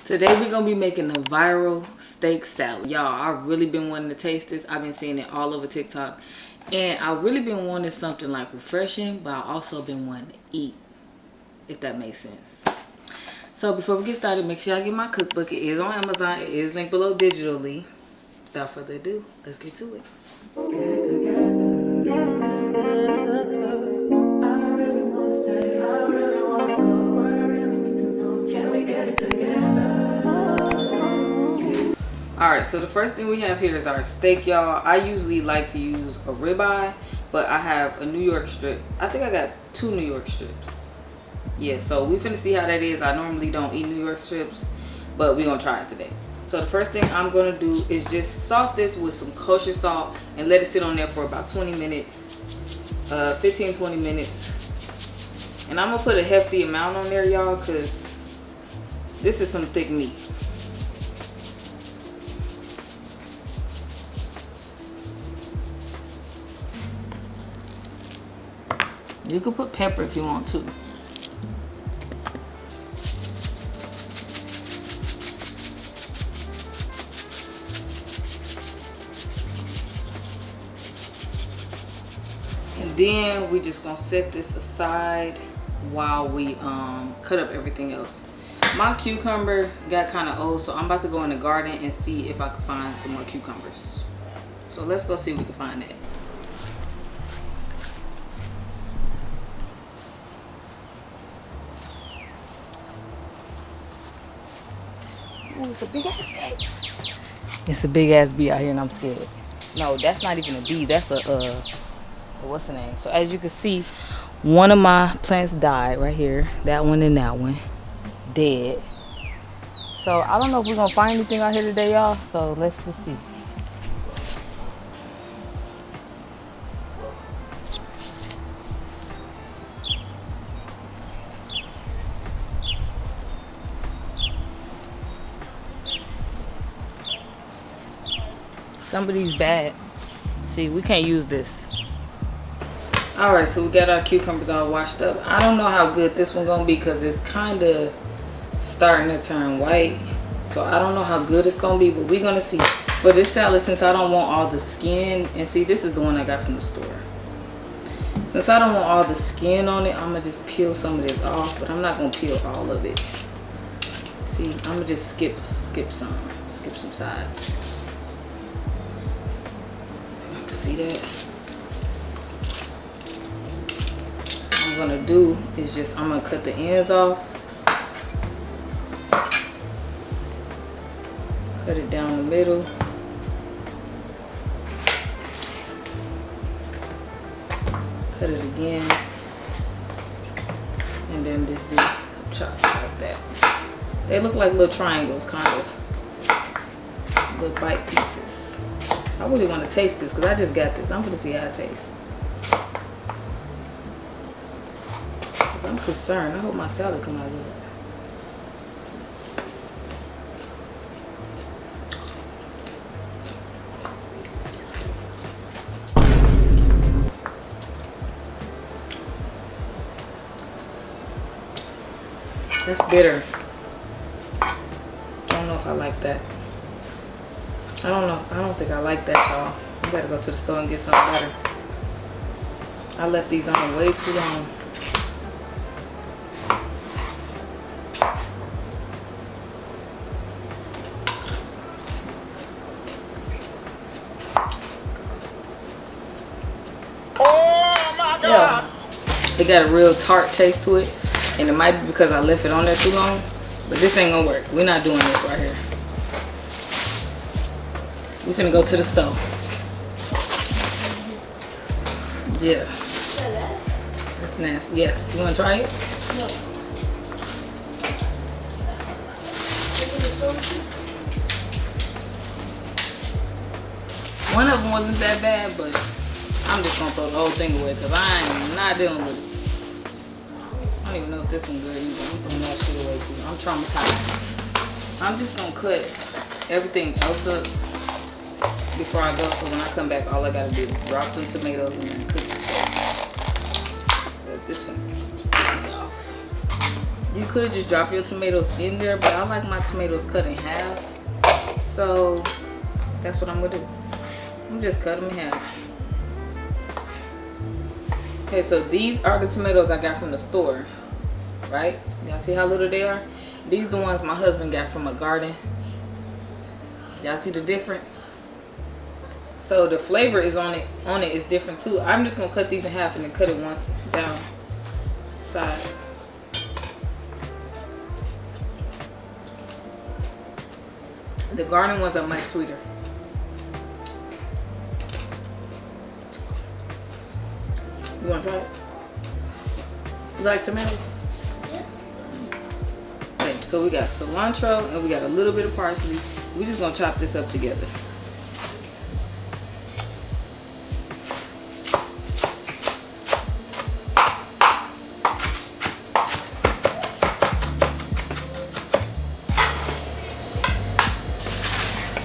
Today we're gonna be making a viral steak salad. Y'all, I've really been wanting to taste this. I've been seeing it all over TikTok. And I've really been wanting something like refreshing, but I've also been wanting to eat, if that makes sense. So before we get started, make sure y'all get my cookbook. It is on Amazon. It is linked below digitally. Without further ado, let's get to it. Alright, so the first thing we have here is our steak, y'all. I usually like to use a ribeye, but I have a New York strip. I think I got 2 New York strips. Yeah, so we finna see how that is. I normally don't eat New York strips, but we're gonna try it today. So the first thing I'm gonna do is just salt this with some kosher salt and let it sit on there for about 20 minutes, 15-20 minutes. And I'm gonna put a hefty amount on there, y'all, because this is some thick meat. You can put pepper if you want to. And then we just gonna set this aside while we cut up everything else. My cucumber got kind of old, so I'm about to go in the garden and see if I can find some more cucumbers. So let's go see if we can find that. Ooh, it's a big ass bee. It's a big ass bee out here and I'm scared. No, that's not even a bee. That's a, what's the name? So as you can see, one of my plants died right here. That one and that one. Dead. So I don't know if we're going to find anything out here today, y'all. So let's just see. Somebody's bad. See, we can't use this. Alright, so we got our cucumbers all washed up. I don't know how good this one's gonna be because it's kind of starting to turn white. So I don't know how good it's gonna be, but we're gonna see. For this salad, since I don't want all the skin, and see, this is the one I got from the store. Since I don't want all the skin on it, I'm gonna just peel some of this off, but I'm not gonna peel all of it. See, I'm gonna just skip some sides. See that? What I'm gonna do is just, I'm gonna cut the ends off. Cut it down the middle. Cut it again. And then just do some chops like that. They look like little triangles, kind of. Little bite pieces. I really want to taste this because I just got this. I'm going to see how it tastes. Because I'm concerned. I hope my salad come out good. That's bitter. I don't know if I like that. I don't know. I don't think I like that, y'all. We gotta go to the store and get something better. I left these on way too long. Oh my God! Yeah. It got a real tart taste to it. And it might be because I left it on there too long. But this ain't gonna work. We're not doing this right here. We finna go to the stove. Yeah. That's nasty. Yes. You wanna try it? No. One of them wasn't that bad, but I'm just gonna throw the whole thing away because I am not dealing with it. I don't even know if this one's good either. I'm throwing that shit away too. I'm traumatized. I'm just gonna cut everything else up before I go, so when I come back, all I gotta do is drop the tomatoes and then cook the steak. This one off. You could just drop your tomatoes in there, but I like my tomatoes cut in half. So that's what I'm gonna do. I'm just cut them in half. Okay, so these are the tomatoes I got from the store, right? Y'all see how little they are? These are the ones my husband got from a garden. Y'all see the difference? So the flavor is on it is different too. I'm just gonna cut these in half and then cut it once down side. The garden ones are much sweeter. You wanna try it? You like tomatoes? Yeah. Okay, so we got cilantro and we got a little bit of parsley. We're just gonna chop this up together.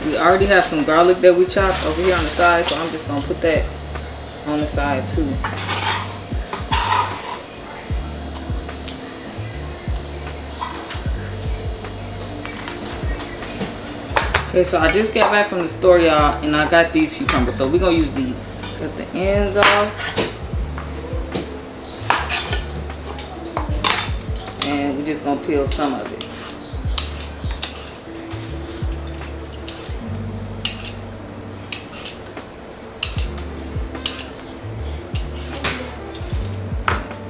We already have some garlic that we chopped over here on the side, so I'm just gonna put that on the side too. Okay, so I just got back from the store, y'all, and I got these cucumbers, so we're gonna use these. Cut the ends off. And we're just gonna peel some of it.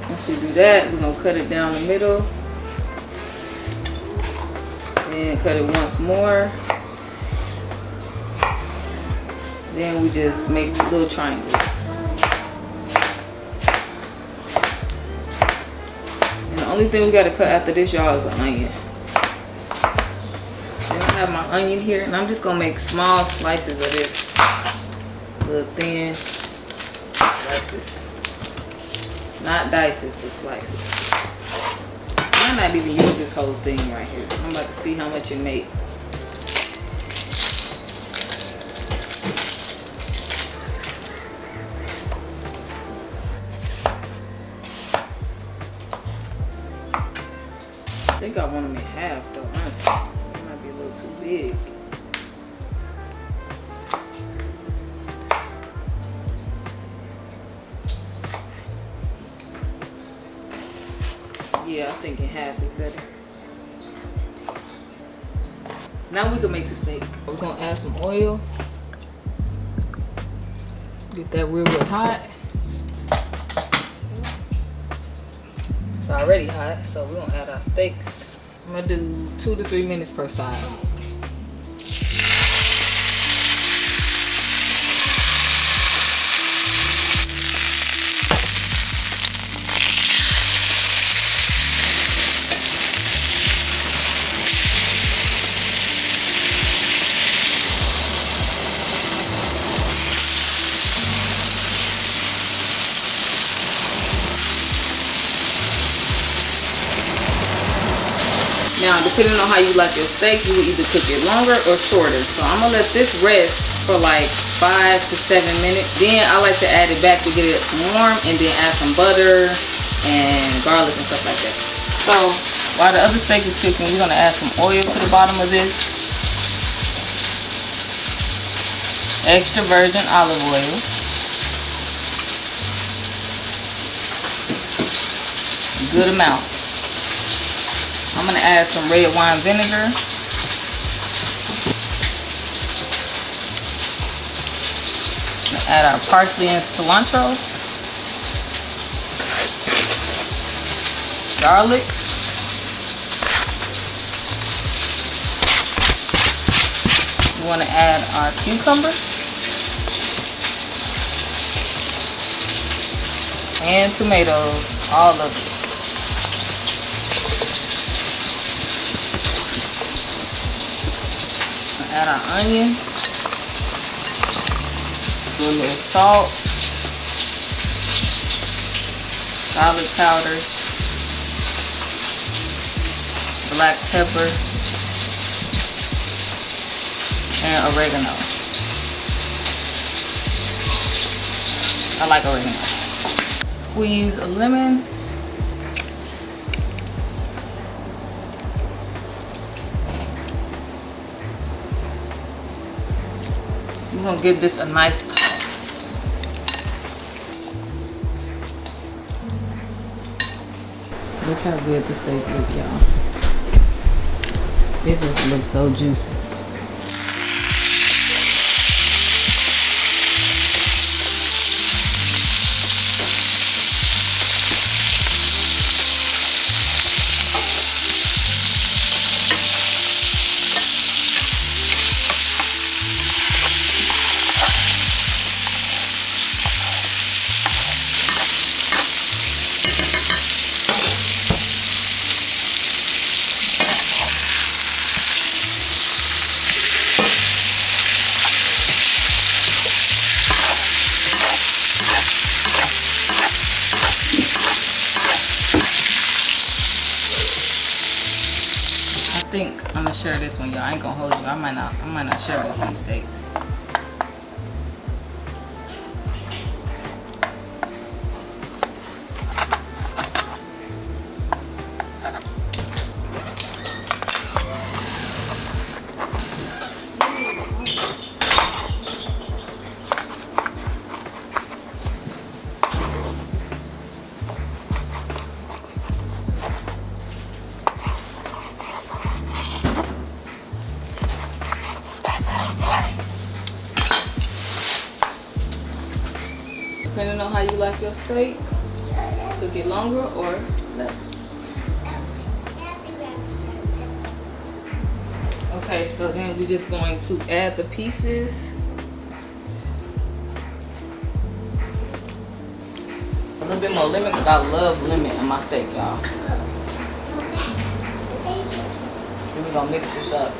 Once we do that, we're gonna cut it down the middle. Then cut it once more. Then we just make little triangles. And the only thing we gotta cut after this, y'all, is an onion. Then I have my onion here, and I'm just gonna make small slices of this. Little thin slices. Not dices, but slices. I might not even use this whole thing right here. I'm about to see how much it makes. I think I want them in half though, honestly. It might be a little too big. Yeah, I think in half is better. Now we can make the steak. We're gonna add some oil. Get that real hot. It's already hot, so we're gonna add our steaks. I'm gonna do 2 to 3 minutes per side. Now, depending on how you like your steak, you will either cook it longer or shorter. So I'm gonna let this rest for like 5 to 7 minutes. Then I like to add it back to get it warm, and then add some butter and garlic and stuff like that. So while the other steak is cooking, we're gonna add some oil to the bottom of this. Extra virgin olive oil. Good amount. I'm gonna add some red wine vinegar. Add our parsley and cilantro. Garlic. We want to add our cucumber. And tomatoes, all of it. Add our onion, do a little salt, garlic powder, black pepper, and oregano. I like oregano. Squeeze a lemon. We're gonna give this a nice toss. Look how good the steak looks, y'all. It just looks so juicy. I think I'm gonna share this one, y'all. I ain't gonna hold you. I might not share both these steaks. Depending on how you like your steak, cook it longer or less. Okay, so then we're just going to add the pieces. A little bit more lemon because I love lemon in my steak, y'all. We're gonna mix this up.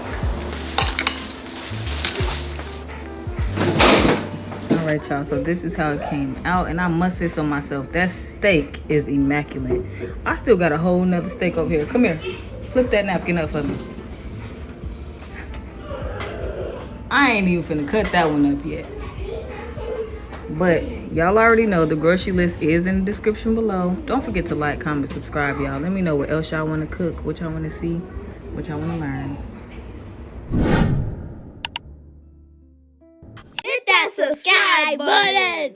Alright, y'all, so this is how it came out, and I must say so myself, that steak is immaculate. I still got a whole nother steak over here. Come here, flip that napkin up for me. I ain't even finna cut that one up yet, but y'all already know the grocery list is in the description below. Don't forget to like, comment, subscribe, y'all. Let me know what else y'all want to cook, what y'all want to see, what y'all want to learn. Hit that subscribe button!